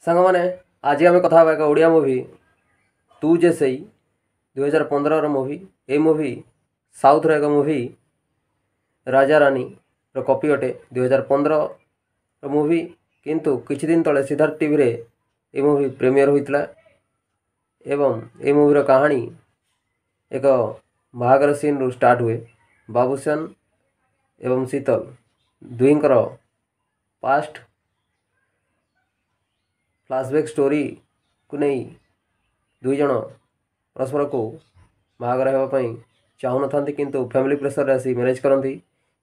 सांग मैंने आज आम कथा एक ओडिया मूवी तू जे सही 2015 मूवी। ये मूवी साउथ रो एक मूवी राजा रानी रो कॉपी अटे 2015 रो मूवी। किंतु किछि दिन तले सिद्धार्थ टीवी रे ये मूवी प्रीमियर होइतला एवं ये मूवी रो कहानी एक बाहागर सीन रु स्टार्ट हुए। बाबूशान एवं शीतल दुईंकर पास्ट फ्लैशबैक स्टोरी को नहीं दुई जन परस्पर को बाहागर होगापी चाहू न किंतु फैमिली प्रेसर आसी मैरेज करती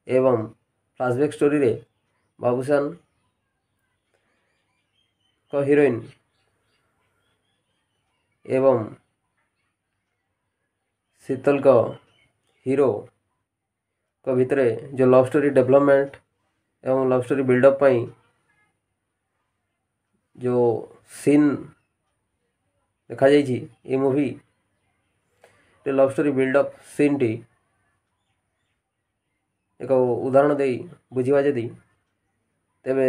एवं फ्लैशबैक स्टोरी रे बाबूशान को हीरोइन एवं शीतल का हीरो को भितरे जो लव स्टोरी डेवलपमेंट एवं लव स्टोरी बिल्डअप पाई जो सीन देखा जाइए ये movie love story buildup scene टी एक उदाहरण दे बुझा जदि तेबे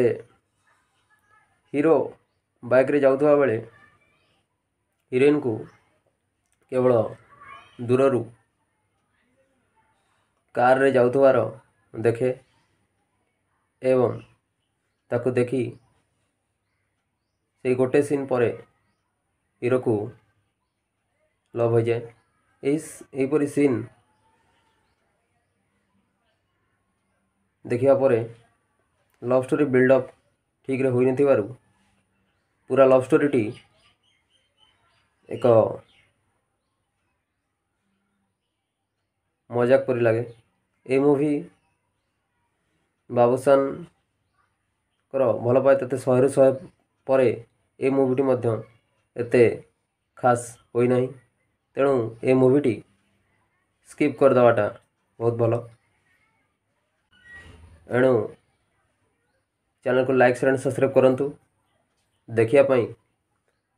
हीरो बाइक रे जाउथवा बेले हीरोइन को केवल दूररू कार रे जाउथवार देखे एवं ताकू देखी से गोटे सीन पर हीरो को लव हो जाए। यहीपरी सीन देखिया परे लव स्टोरी बिल्डअप ठीक रे होई नथिबारु पूरा लव स्टोरी टी एक मजाक परी लगे। ये मूवी बाबूशान कर भल पाए तते 100 रु 100 पर ये मूवीटी मध्य एते खास होई नहीं तेणु ये मूवीटी स्किप कर दवाटा बहुत भल। एणु चैनल को लाइक शेयर एंड सब्सक्राइब करंतु। देखिया पाई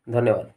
धन्यवाद।